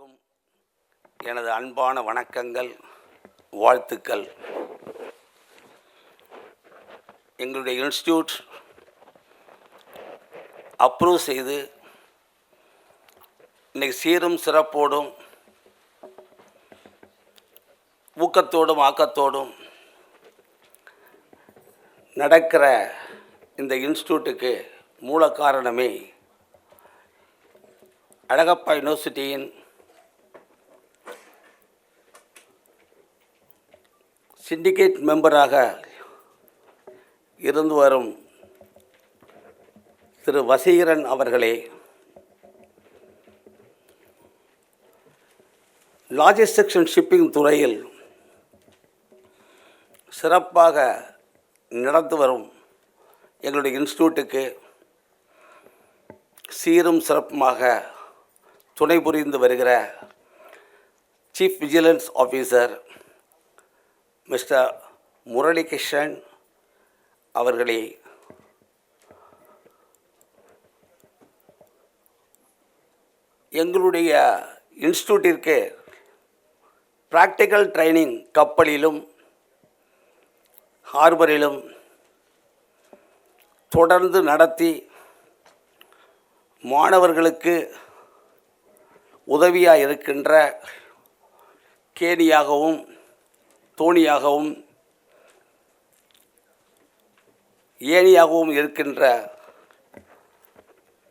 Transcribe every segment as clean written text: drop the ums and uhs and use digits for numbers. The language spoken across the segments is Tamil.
அனைவருக்கும் எனது அன்பான வணக்கங்கள், வாழ்த்துக்கள். எங்களுடைய இன்ஸ்டியூட் அப்ரூவ் செய்து இன்றைக்கி சீரும் சிறப்போடும் ஊக்கத்தோடும் ஆக்கத்தோடும் நடக்கிற இந்த இன்ஸ்டியூட்டுக்கு மூல காரணமே அழகப்பா யூனிவர்சிட்டியின் சிண்டிகேட் மெம்பராக இருந்து வரும் திரு வசீகரன் அவர்களே, லாஜிஸ்டிக்ஸ் அண்ட் ஷிப்பிங் துறையில் சிறப்பாக நடந்து வரும் எங்களுடைய இன்ஸ்டியூட்டுக்கு சீரும் சிறப்புமாக துணை புரிந்து வருகிற chief vigilance officer mister Muralikrishnan அவர்களே, எங்களுடைய இன்ஸ்டியூட்டிற்கு ப்ராக்டிக்கல் ட்ரைனிங் கப்பலிலும் ஹார்பரிலும் தொடர்ந்து நடத்தி மாணவர்களுக்கு உதவியாக இருக்கின்ற கேணியாகவும் தோணியாகவும் ஏணியாகவும் இருக்கின்ற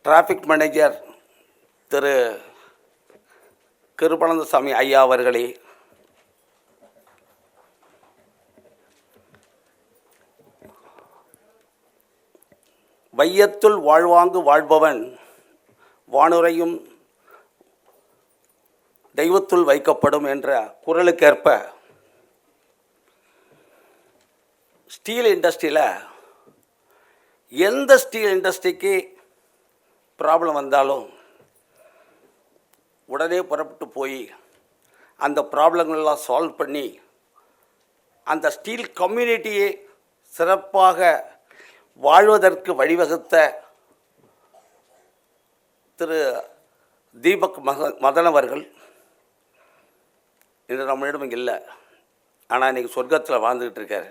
டிராஃபிக் மேனேஜர் திரு கிருபானந்தசாமி ஐயா அவர்களே, வையத்துள் வாழ்வாங்கு வாழ்பவன் வானுரையும் தெய்வத்துள் வைக்கப்படும் என்ற குறளுக்கேற்ப ஸ்டீல் இண்டஸ்ட்ரியில் எந்த ஸ்டீல் இண்டஸ்ட்ரிக்கு ப்ராப்ளம் வந்தாலும் உடனே புறப்பட்டு போய் அந்த ப்ராப்ளங்களெல்லாம் சால்வ் பண்ணி அந்த ஸ்டீல் கம்யூனிட்டியை சிறப்பாக வாழ்வதற்கு வழிவகுத்த திரு தீபக் மதன் அவர்கள் இன்று நம்மளிடம் இங்கே இல்லை, ஆனால் இன்றைக்கி சொர்க்கத்தில் வாழ்ந்துக்கிட்டு இருக்கார்.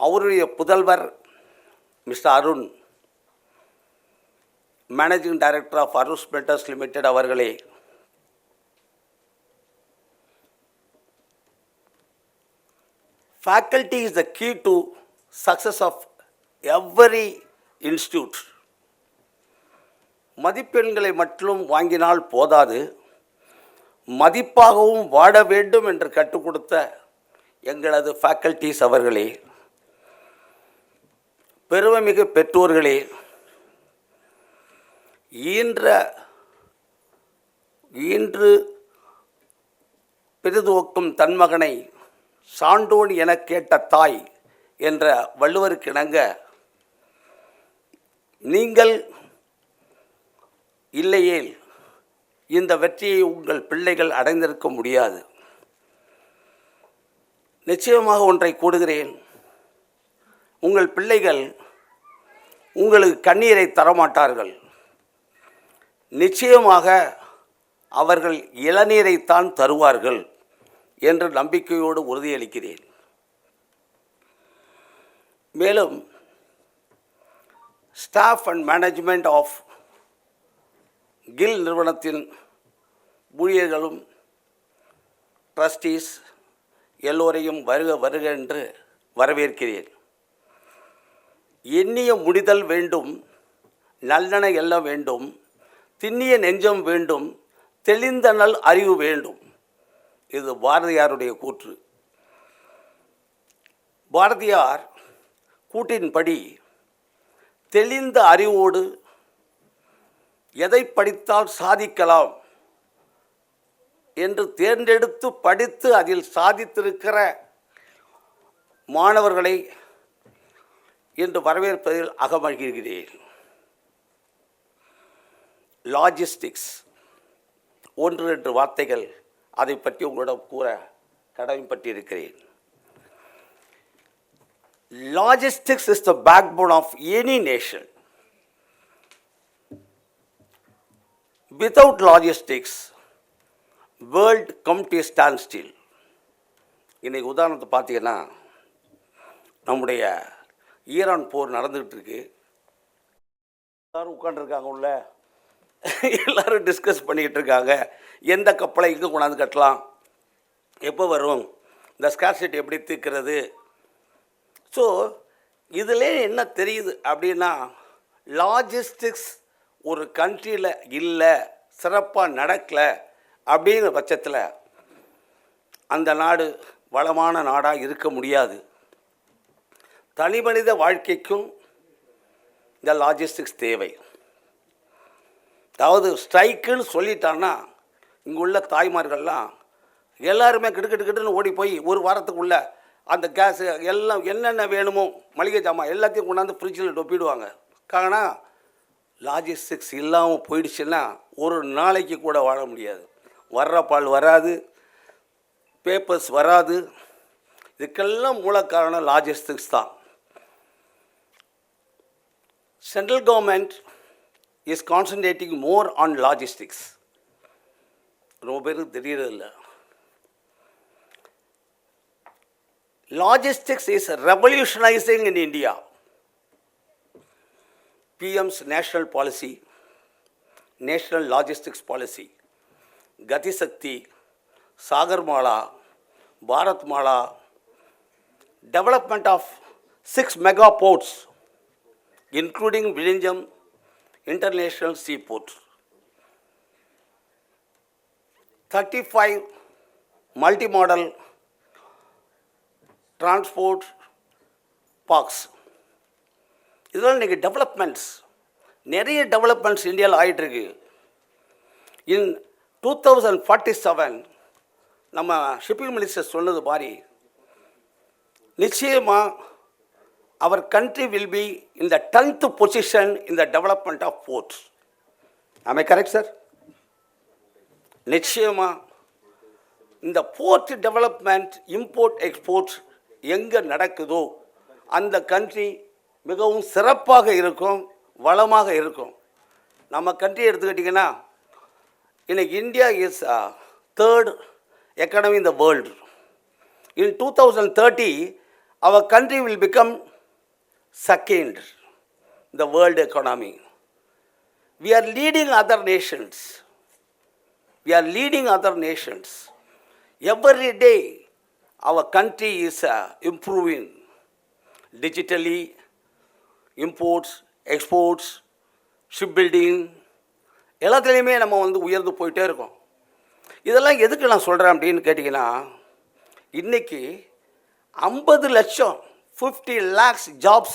அவருடைய புதல்வர் mister Arun, managing director of Arun smelters limited அவர்களே, faculty is the key to success of every institute. மதிப்பெண்களை மட்டும் வாங்கினால் போதாது, மதிப்பாகவும் வாழ வேண்டும் என்று கற்றுக் கொடுத்த எங்களது ஃபேக்கல்டிஸ் அவர்களே, பெருமைமிகு பெற்றோர்களே, ஈன்று பெரிதுவக்கும் தன் மகனை சான்றோன் என கேட்ட தாய் என்ற வள்ளுவருக்கிணங்க நீங்கள் இல்லையேல் இந்த வெற்றியை உங்கள் பிள்ளைகள் அடைந்திருக்க முடியாது. நிச்சயமாக ஒன்றை கூறுகிறேன், உங்கள் பிள்ளைகள் உங்களுக்கு கண்ணீரை தரமாட்டார்கள். நிச்சயமாக அவர்கள் இளநீரைத்தான் தருவார்கள் என்று நம்பிக்கையோடு உறுதியளிக்கிறேன். மேலும் ஸ்டாஃப் அண்ட் மேனேஜ்மெண்ட் ஆஃப் கில் நிறுவனத்தின் ஊழியர்களும் ட்ரஸ்டீஸ் எல்லோரையும் வருக வருக என்று வரவேற்கிறேன். எண்ணிய முடிதல் வேண்டும், நல்லென எல்லாம் வேண்டும், திண்ணிய நெஞ்சம் வேண்டும், தெளிந்த நல் அறிவு வேண்டும். இது பாரதியாருடைய கூற்று. பாரதியார் கூற்றின்படி தெளிந்த அறிவோடு எதை படித்தால் சாதிக்கலாம் என்று தேர்ந்தெடுத்து படித்து அதில் சாதித்திருக்கிற மாணவர்களை இன்று வரவேற்பதில் அகமகிழ்கிறேன். லாஜிஸ்டிக்ஸ் 1-2 வார்த்தைகள் அதை பற்றி உங்களிடம் கூற கடமைப்பட்டிருக்கிறேன். Logistics is the backbone of any nation. Without logistics, world come to a standstill. இன்றைக்கி உதாரணத்தை பார்த்தீங்கன்னா, நம்முடைய ஈரான் போர் நடந்துகிட்டு இருக்கு. எல்லோரும் உட்காந்துருக்காங்க, உள்ள எல்லோரும் டிஸ்கஸ் பண்ணிக்கிட்டு இருக்காங்க. எந்த கப்பலை எங்கே கொண்டாந்து கட்டலாம், எப்போ வரும், இந்த ஸ்கார்சிட்டி எப்படி தீர்க்கிறது. ஸோ இதில் என்ன தெரியுது அப்படின்னா, லாஜிஸ்டிக்ஸ் ஒரு கண்ட்ரியில் இல்லை, சிறப்பாக நடக்கலை அப்படிங்கிற பட்சத்தில் அந்த நாடு வளமான நாடாக இருக்க முடியாது. தனி மனித வாழ்க்கைக்கும் இந்த லாஜிஸ்டிக்ஸ் தேவை. அதாவது ஸ்ட்ரைக்குன்னு சொல்லிட்டான்னா, இங்குள்ள தாய்மார்கள்லாம் எல்லாருமே கிடுக்கிட்டுன்னு ஓடி போய் ஒரு வாரத்துக்குள்ளே அந்த கேஸு எல்லாம் என்னென்ன வேணுமோ மளிகை ஜாமான் எல்லாத்தையும் கொண்டாந்து ஃப்ரிட்ஜில் டொப்பிடுவாங்க. காரணம் லாஜிஸ்டிக்ஸ் இல்லாமல் போயிடுச்சுன்னா ஒரு நாளைக்கு கூட வாழ முடியாது. வர்ற பால் வராது, பேப்பர்ஸ் வராது. இதுக்கெல்லாம் மூல காரணம் லாஜிஸ்டிக்ஸ் தான். Central government is concentrating more on logistics. ரொம்ப பேருக்கு தெரியறதில்லை. Logistics is revolutionizing in India. PM's national policy, national logistics policy, Gati Shakti, Sagarmala, Bharatmala, development of 6 mega ports, including Vizhinjam International Seaport, 35 multimodal transport parks, இதெல்லாம் இன்றைக்கி டெவலப்மெண்ட்ஸ், நிறைய டெவலப்மெண்ட்ஸ் இந்தியாவில் ஆகிட்டுருக்கு. இன் 2047 நம்ம ஷிப்பிங் மினிஸ்டர் சொன்னது மாதிரி நிச்சயமாக அவர் country will be in the 10th position in the development of ports. ஆமே கரெக்ட் சார்? நிச்சயமாக இந்த போர்ட் டெவலப்மெண்ட், இம்போர்ட் எக்ஸ்போர்ட் எங்கே நடக்குதோ அந்த கண்ட்ரி மிகவும் சிறப்பாக இருக்கும், வளமாக இருக்கும். நம்ம கண்ட்ரி எடுத்துக்கிட்டிங்கன்னா, இன்னைக்கு India is 3rd economy in the world. In 2030 our country will become 2nd இந்த world economy. We are leading other nations. We are leading other nations. Every day our country is improving digitally, imports, exports, shipbuilding, எல்லாத்துலேயுமே நம்ம உயர்ந்து போயிட்டே இருக்கோம். இதெல்லாம் எதுக்கு நான் சொல்கிறேன் அப்படின்னு கேட்டிங்கன்னா, இன்றைக்கி 50 லட்சம் 50 lakhs jobs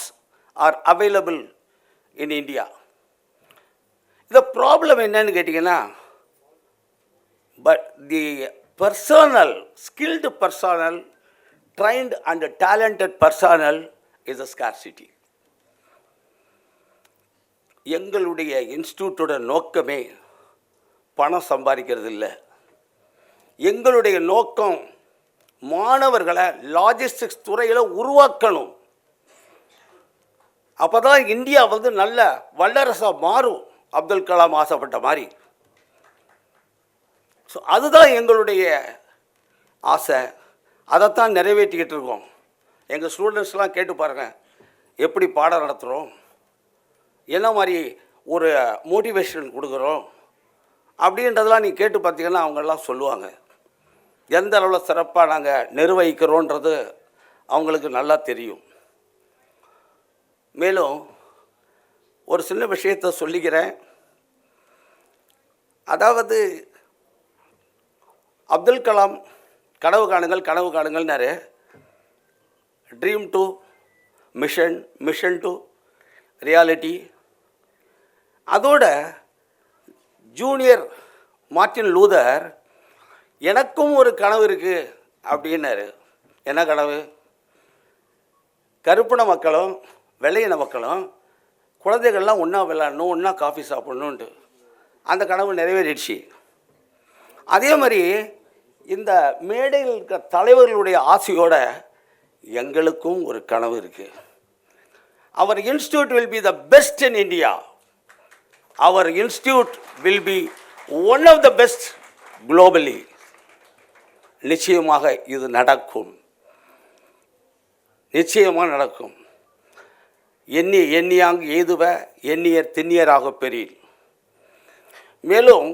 are available in India. இந்த ப்ராப்ளம் என்னன்னு கேட்டிங்கன்னா, but the personnel, skilled personnel, trained and talented personnel is a scarcity. எங்களுடைய இன்ஸ்டியூட்டோட நோக்கமே பணம் சம்பாதிக்கிறது இல்லை. எங்களுடைய நோக்கம் மாணவர்களை லாஜிஸ்டிக்ஸ் துறையில் உருவாக்கணும். அப்போ தான் இந்தியா நல்ல வல்லரசாக மாறும், அப்துல் கலாம் ஆசைப்பட்ட மாதிரி. ஸோ அதுதான் எங்களுடைய ஆசை. அதைத்தான் நிறைவேற்றிக்கிட்டு இருக்கோம். எங்கள் ஸ்டூடெண்ட்ஸ்லாம் கேட்டு பாருங்கள், எப்படி பாடம் நடத்துகிறோம், என்ன மாதிரி ஒரு மோட்டிவேஷன் கொடுக்குறோம் அப்படின்றதெல்லாம் நீங்கள் கேட்டு பார்த்தீங்கன்னா அவங்கெல்லாம் சொல்லுவாங்க. எந்த அளவில் சிறப்பாக நாங்கள் நிர்வகிக்கிறோன்றது அவங்களுக்கு நல்லா தெரியும். மேலும் ஒரு சின்ன விஷயத்தை சொல்லிக்கிறேன். அதாவது அப்துல் கலாம் கனவு காணுங்கள்னாரு. Dream to mission, mission to reality. அதோட ஜூனியர் மார்ட்டின் லூதர் எனக்கும் ஒரு கனவு இருக்குது அப்படின்னாரு. என்ன கனவு? கருப்பின மக்களும் வெள்ளையின மக்களும் குழந்தைகள்லாம் ஒன்றா விளையாடணும், ஒன்றா காஃபி சாப்பிட்ணுன்ட்டு. அந்த கனவு நிறைவேறிடுச்சு. அதே மாதிரி இந்த மேடையில் இருக்கிற தலைவர்களுடைய ஆசையோட எங்களுக்கும் ஒரு கனவு இருக்குது. Our institute will be the best in India. Our institute will be one of the best globally. நிச்சயமாக இது நடக்கும், நிச்சயமாக நடக்கும். எண்ணியாங்கு ஏதுவ எண்ணியர் திண்ணியராக பெறீர். மேலும்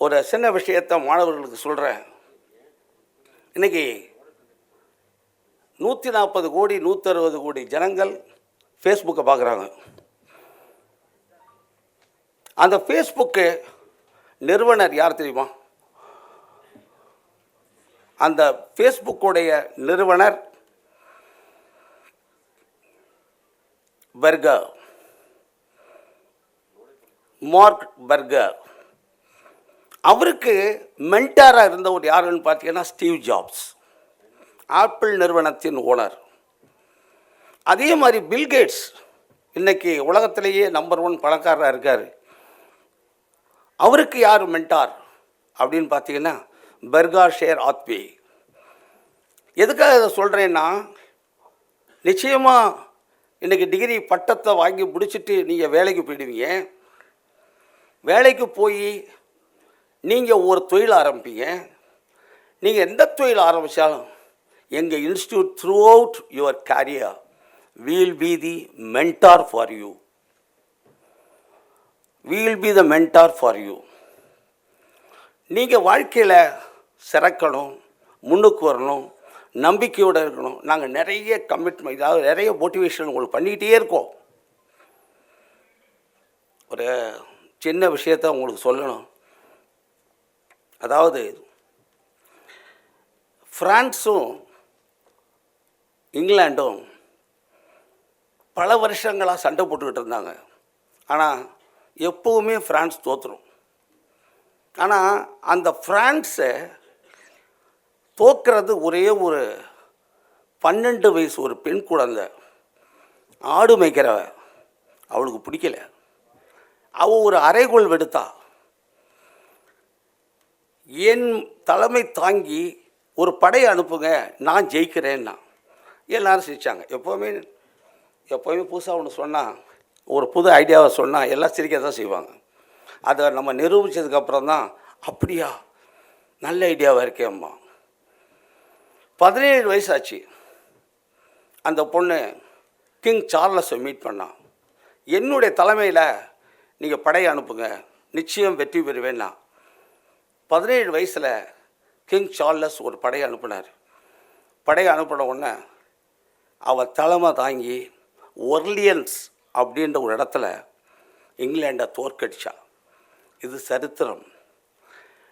ஒரு சின்ன விஷயத்தை மாணவர்களுக்கு சொல்கிறேன். இன்றைக்கி 140 கோடி 160 கோடி ஜனங்கள் ஃபேஸ்புக்கை பார்க்குறாங்க. அந்த ஃபேஸ்புக்கு நிறுவனர் யார் தெரியுமா? அந்த ஃபேஸ்புக்குடைய நிறுவனர் பர்கர், மார்க் பர்கர். அவருக்கு மென்டாராக இருந்தவர் யாருன்னு பார்த்தீங்கன்னா ஸ்டீவ் ஜாப்ஸ், ஆப்பிள் நிறுவனத்தின் ஓனர். அதே மாதிரி பில்கேட்ஸ் இன்றைக்கி உலகத்திலேயே நம்பர் 1 பணக்காரராக இருக்கார். அவருக்கு யார் மென்டார் அப்படின்னு பார்த்தீங்கன்னா பர்கர் ஷேர் ஆத்வே. எதுக்காக இதை சொல்கிறேன்னா, நிச்சயமாக இன்றைக்கி டிகிரி பட்டத்தை வாங்கி முடிச்சுட்டு நீங்கள் வேலைக்கு போயிடுவீங்க. வேலைக்கு போய் நீங்கள் ஒரு தொழில் ஆரம்பிப்பீங்க. நீங்கள் எந்த தொழில் ஆரம்பித்தாலும் எங்கள் institute through out your career will be the mentor for you. Will be the mentor for you. நீங்கள் வாழ்க்கையில் சிறக்கணும், முன்னுக்கு வரணும், நம்பிக்கையோடு இருக்கணும். நாங்கள் நிறைய கமிட்மெண்ட், அதாவது நிறைய மோட்டிவேஷன் உங்களுக்கு பண்ணிக்கிட்டே இருக்கோம். ஒரு சின்ன விஷயத்தை உங்களுக்கு சொல்லணும். அதாவது ஃப்ரான்ஸும் இங்கிலாண்டும் பல வருஷங்களாக சண்டை போட்டுக்கிட்டு இருந்தாங்க. ஆனால் எப்போவுமே ஃப்ரான்ஸ் தோற்றுரும். ஆனால் அந்த ஃப்ரான்ஸை தோற்கிறது ஒரே ஒரு 12 வயசு ஒரு பெண் குழந்தை, ஆடு மேய்க்கிறவ. அவளுக்கு பிடிக்கல. அவள் ஒரு அறைகோள் வெடுத்தா. என் தலைமை தாங்கி ஒரு படையை அனுப்புங்க, நான் ஜெயிக்கிறேன்னா. எல்லோரும் சிரித்தாங்க. எப்போவுமே புதுசாக ஒன்று சொன்னால், ஒரு புது ஐடியாவை சொன்னால் எல்லாம் சிரிக்க தான் செய்வாங்க. அதை நம்ம நிரூபித்ததுக்கப்புறம் தான், அப்படியா நல்ல ஐடியாவாக இருக்கேம்மா. 17 வயசாச்சு. அந்த பொண்ணு கிங் சார்லஸை மீட் பண்ணான். என்னுடைய தலைமையில் நீங்கள் படையை அனுப்புங்க, நிச்சயம் வெற்றி பெறுவேன்னா. 17 வயசில் கிங் சார்லஸ் ஒரு படையை அனுப்பினார். படையை அனுப்பின உடனே அவள் தலைமை தாங்கி ஒர்லியன்ஸ் அப்படின்ற ஒரு இடத்துல இங்கிலாண்டை தோற்கடிச்சா. இது சரித்திரம்.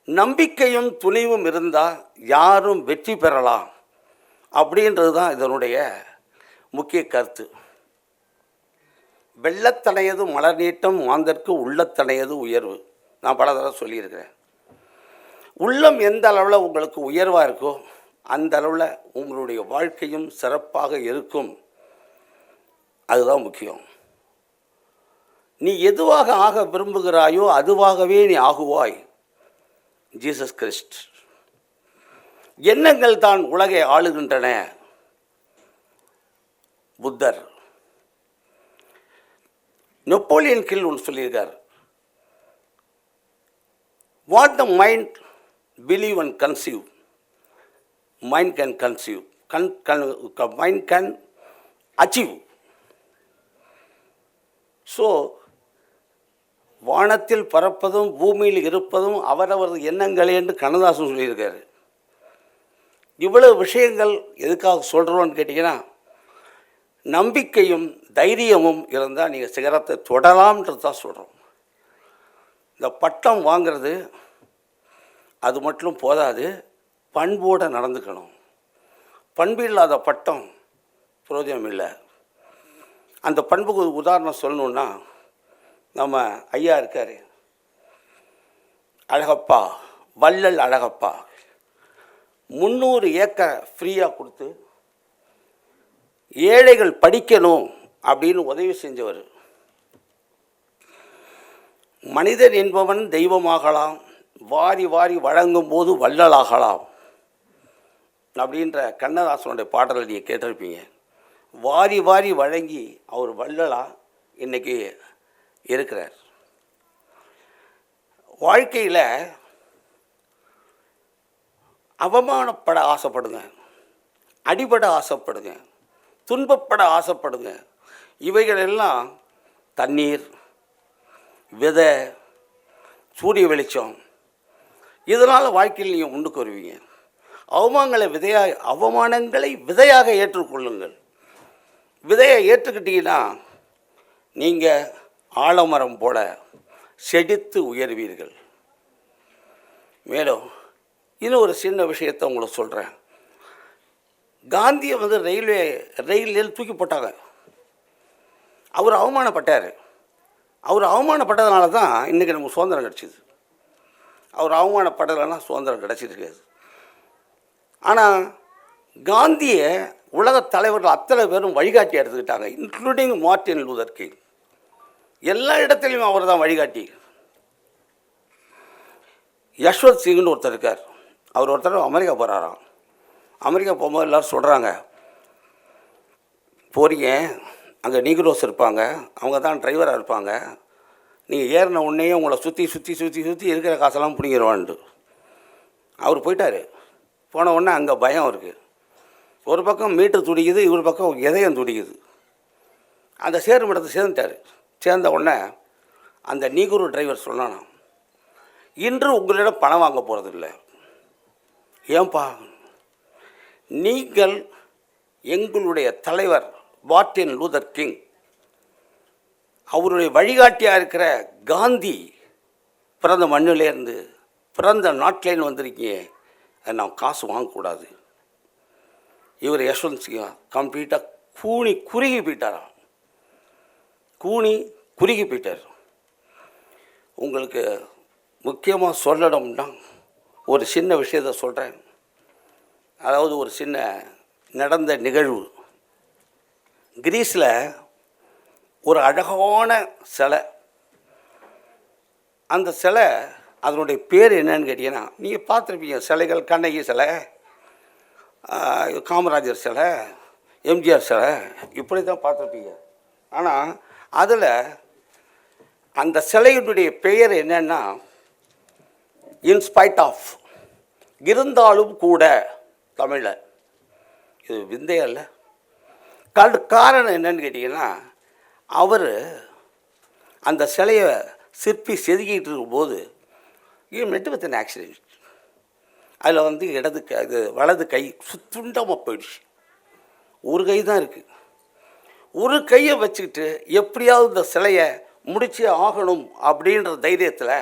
நம்பிக்கையும் துணிவும் இருந்தால் யாரும் வெற்றி பெறலாம் அப்படின்றது தான் இதனுடைய முக்கிய கருத்து. வெள்ளத்தனையது மலர் நீட்டம் மாந்தற்கு உள்ளத்தனையது உயர்வு. நான் பல தடவை சொல்லியிருக்கிறேன். உள்ளம் எந்த அளவில் உங்களுக்கு உயர்வாக இருக்கோ அந்த அளவில் உங்களுடைய வாழ்க்கையும் சிறப்பாக இருக்கும். அதுதான் முக்கியம். நீ எதுவாக ஆக விரும்புகிறாயோ அதுவாகவே நீ ஆகுவாய். Jesus Christ. எண்ணங்கள் தான் உலகை ஆளுகின்றன. புத்தர். நெப்போலியன் ஹில் ஒன்று சொல்லியிருக்கார், what the mind believe and conceive, mind can conceive, mind can achieve. So வானத்தில் பறப்பதும் பூமியில் இருப்பதும் அவரவர் எண்ணங்களே என்று கண்ணதாசன் சொல்லியிருக்காரு. இவ்வளவு விஷயங்கள் எதுக்காக சொல்கிறோன்னு கேட்டிங்கன்னா, நம்பிக்கையும் தைரியமும் இருந்தால் நீங்கள் சிகரத்தை தொடலாம்ன்றது தான் சொல்கிறோம். இந்த பட்டம் வாங்கிறது அது மட்டும் போதாது, பண்போடு நடந்துக்கணும். பண்பு இல்லாத பட்டம் பிரயோஜனம் இல்லை. அந்த பண்புக்கு உதாரணம் சொல்லணுன்னா, நம்ம ஐயா இருக்கார் அழகப்பா, வள்ளல் அழகப்பா. 300 ஏக்கர் ஃப்ரீயாக கொடுத்து ஏழைகள் படிக்கணும் அப்படின்னு உதவி செஞ்சவர். மனிதன் என்பவன் தெய்வமாகலாம், வாரி வாரி வழங்கும் போது வள்ளலாகலாம் அப்படின்ற கண்ணதாசனுடைய பாடலை நீங்கள் கேட்டிருப்பீங்க. வாரி வாரி வழங்கி அவர் வள்ளலா இன்றைக்கி இருக்கிறார். வாழ்க்கையில் அவமானப்பட ஆசைப்படுங்க, அடிபட ஆசைப்படுங்க, துன்பப்பட ஆசைப்படுங்க. இவைகளெல்லாம் தண்ணீர், விதை, சூரிய வெளிச்சம், இதனால் வாழ்க்கையில் நீங்கள் முன்னுக்கு வருவீங்க. அவமானங்களை விதையாக ஏற்றுக்கொள்ளுங்கள். விதையை ஏற்றுக்கிட்டீங்கன்னா நீங்கள் ஆலமரம் போல செடித்து உயர்வீர்கள். மேலும் இன்னும் ஒரு சின்ன விஷயத்தை உங்களுக்கு சொல்கிறேன். காந்தியை ரயிலில் தூக்கி போட்டாங்க. அவர் அவமானப்பட்டார். அவர் அவமானப்பட்டதுனால தான் இன்றைக்கி நமக்கு சுதந்திரம் கிடச்சிது. அவர் அவமானப்படலைன்னா சுதந்திரம் கிடச்சிருக்காது. ஆனால் காந்தியை உலகத் தலைவர்கள் அத்தனை பேரும் வழிகாட்டி எடுத்துக்கிட்டாங்க, இன்க்ளூடிங் மார்ட்டின் லூதர் கிங். எல்லா இடத்துலையும் அவர் தான் வழிகாட்டி. யஷ்வந்த் சிங்னு ஒருத்தர் இருக்கார். அவர் ஒருத்தர் அமெரிக்கா போகிறாராம். அமெரிக்கா போகும்போது எல்லோரும் சொல்கிறாங்க, போறீங்க, அங்கே நீக்ரோஸ் இருப்பாங்க, அவங்க தான் டிரைவராக இருப்பாங்க, நீங்கள் ஏறின உடனே உங்களை சுற்றி சுற்றி சுற்றி சுற்றி இருக்கிற காசெல்லாம் பிடிங்கிடுவான்ட்டு. அவர் போயிட்டார். போன உடனே அங்கே பயம் இருக்குது. ஒரு பக்கம் மீட்டர் துடிக்குது, இவர் பக்கம் இதயம் துடிக்குது. அந்த சேரும் இடத்தை சேர்ந்துட்டார். சேர்ந்த உடனே அந்த நீக்ரோ டிரைவர் சொன்னானா, இன்று உங்களிடம் பணம் வாங்க போகிறதில்ல. ஏன்பா? நீங்கள் எங்களுடைய தலைவர் மார்ட்டின் லூதர் கிங், அவருடைய வழிகாட்டியாக இருக்கிற காந்தி பிறந்த மண்ணிலேருந்து, பிறந்த நாட்டிலேருந்து வந்திருக்கீங்க, அதை நான் காசு வாங்கக்கூடாது. இவர் யஷ்வந்த் சிங்கா கம்ப்ளீட்டாக குறுகி போயிட்டாராம். குறுகி போயிட்டார். உங்களுக்கு முக்கியமாக சொல்லணும்னா ஒரு சின்ன விஷயத்தை சொல்கிறேன். அதாவது ஒரு சின்ன நடந்த நிகழ்வு. கிரீஸில் ஒரு அழகான சிலை. அந்த சிலை, அதனுடைய பேர் என்னன்னு கேட்டிங்கன்னா, நீங்கள் பார்த்துருப்பீங்க சிலைகள், கண்ணகி சிலை, காமராஜர் சிலை, எம்ஜிஆர் சிலை, இப்படி தான் பார்த்துருப்பீங்க. ஆனால் அதில் அந்த சிலையினுடைய பெயர் என்னன்னா, இன்ஸ்பைட் ஆஃப், இருந்தாலும் கூட, தமிழில். இது விந்தையல்ல. காரணம் என்னன்னு கேட்டிங்கன்னா, அவர் அந்த சிலையை சிற்பி செதுக்கிட்டு இருக்கும்போது மெட்டு வித் அன் ஆக்சிடென்ட். அதில் வலது கை சுத்துண்டமாக போயிடுச்சு. ஒரு கை தான் இருக்குது. ஒரு கையை வச்சுக்கிட்டு எப்படியாவது இந்த சிலையை முடிச்சே ஆகணும் அப்படின்ற தைரியத்தில்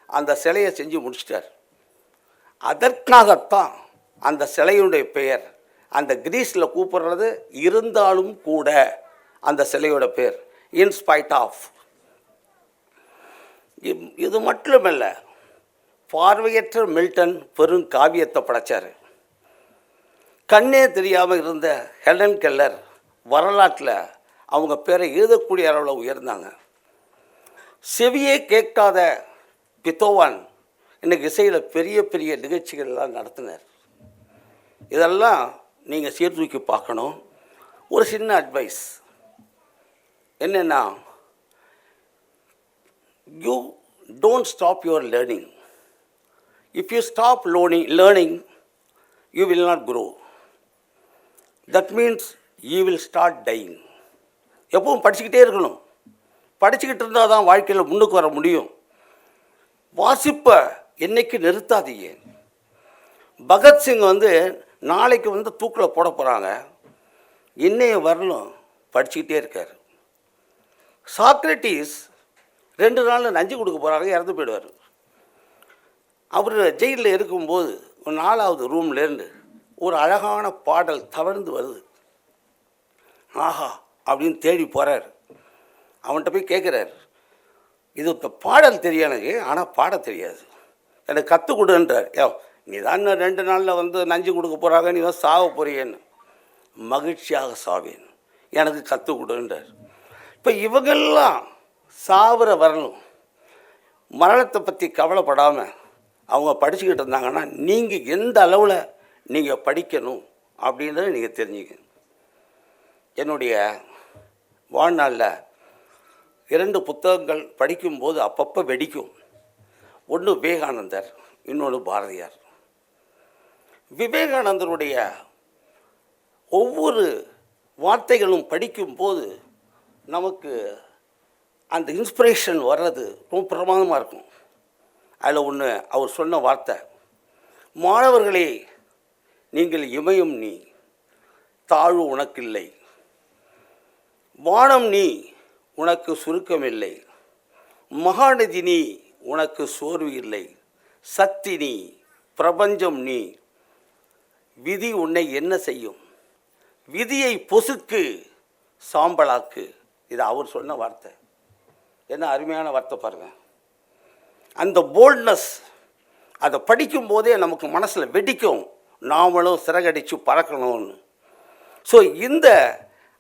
அந்த சிலையை செஞ்சு முடிச்சிட்டார். அதற்காகத்தான் அந்த சிலையுடைய பெயர், அந்த கிரீஸில் கூப்பிடுறது இருந்தாலும் கூட, அந்த சிலையோட பேர் இன்ஸ்பைட் ஆஃப். இது மட்டுமல்ல, பார்வையற்ற மில்டன் பெரும் காவியத்தை படைச்சார். கண்ணே தெரியாமல் இருந்த ஹெலன் கெல்லர் வரலாற்றில் அவங்க பேரை எழுதக்கூடிய அளவில் உயர்ந்தாங்க. செவியே கேட்காத பித்தோவான் இன்றைக்கி இசையில் பெரிய பெரிய நிகழ்ச்சிகள்லாம் நடத்தினார். இதெல்லாம் நீங்கள் சீர்தூக்கி பார்க்கணும். ஒரு சின்ன அட்வைஸ் என்னென்னா, you don't stop your learning. If you stop learning you will not grow. That means you will start dying. எப்பவும் படிச்சுக்கிட்டே இருக்கணும். படிச்சுக்கிட்டு இருந்தால் தான் வாழ்க்கையில் முன்னுக்கு வர முடியும். வாசிப்பை என்றைக்கு நிறுத்தாதீங்க. பகத்சிங் நாளைக்கு தூக்கில் போட போகிறாங்க, இன்னைய வரலும் படிச்சுக்கிட்டே இருக்கார். சாக்ரட்டிஸ் 2 நாளில் நஞ்சு கொடுக்க போகிறாங்க, இறந்து போயிடுவார். அவர் ஜெயிலில் இருக்கும்போது 4வது ரூம்லேருந்து ஒரு அழகான பாடல் தவழ்ந்து வருது. ஆஹா அப்படின்னு தேடி போகிறார். அவன்கிட்ட போய் கேட்குறார், இது பாடல் தெரியும் எனக்கு, ஆனால் பாட தெரியாது, எனக்கு கற்றுக் கொடுன்றார். நீ தான் 2 நாளில் நஞ்சு கொடுக்க போகிறாங்க, நீ தான் சாக போறியேன்னு. மகிழ்ச்சியாக சாவேன், எனக்கு கற்றுக் கொடுன்றார். இப்போ இவங்கெல்லாம் சாவர வரணும். மரணத்தை பற்றி கவலைப்படாமல் அவங்க படிச்சுக்கிட்டு இருந்தாங்கன்னா, நீங்கள் எந்த அளவில் நீங்கள் படிக்கணும் அப்படின்றத நீங்கள் தெரிஞ்சுக்கணும். என்னுடைய வாழ்நாளில் 2 புத்தகங்கள் படிக்கும்போது அப்பப்போ வெடிக்கும். ஒன்று விவேகானந்தர், இன்னொன்று பாரதியார். விவேகானந்தருடைய ஒவ்வொரு வார்த்தைகளும் படிக்கும்போது நமக்கு அந்த இன்ஸ்பிரேஷன் வர்றது ரொம்ப பிரமாதமாக இருக்கும். அதில் ஒன்று அவர் சொன்ன வார்த்தை, மாணவர்களே நீங்கள் இமயம் நீ, தாழ்வு உனக்கில்லை, வானம் நீ, உனக்கு சுருக்கமில்லை, மகாநதி நீ, உனக்கு சோர்வு இல்லை, சக்தி நீ, பிரபஞ்சம் நீ, விதி உன்னை என்ன செய்யும், விதியை பொசுக்கு சாம்பலாக்கு. இது அவர் சொன்ன வார்த்தை. என்ன அருமையான வார்த்தை பாருங்கள். அந்த போல்ட்னஸ் அதை படிக்கும்போதே நமக்கு மனசில் வெடிக்கும், நாமளும் சிறகடிச்சு பறக்கணும்னு. ஸோ இந்த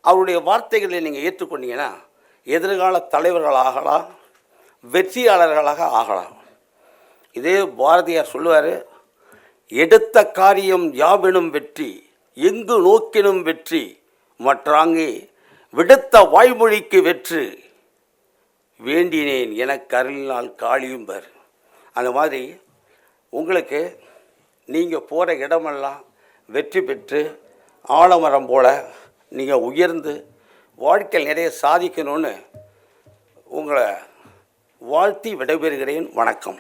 அவருடைய வார்த்தைகளை நீங்கள் ஏற்றுக்கொண்டீங்கன்னா எதிர்கால தலைவர்கள் ஆகலாம், வெற்றியாளர்களாக ஆகலாம். இதே பாரதியார் சொல்லுவார், எடுத்த காரியம் யாவெனும் வெற்றி, எங்கு நோக்கினும் வெற்றி, மற்றாங்கே விடுத்த வாய்மொழிக்கு வெற்று, வேண்டினேன் எனக்கு அருளினால் காளியும்பர். அந்த மாதிரி உங்களுக்கு நீங்கள் போகிற இடமெல்லாம் வெற்றி பெற்று ஆலமரம் போல் நீங்கள் உயர்ந்து வாழ்க்கையில் நிறைய சாதிக்கணும்னு உங்களை வாழ்த்தி விடைபெறுகிறேன். வணக்கம்.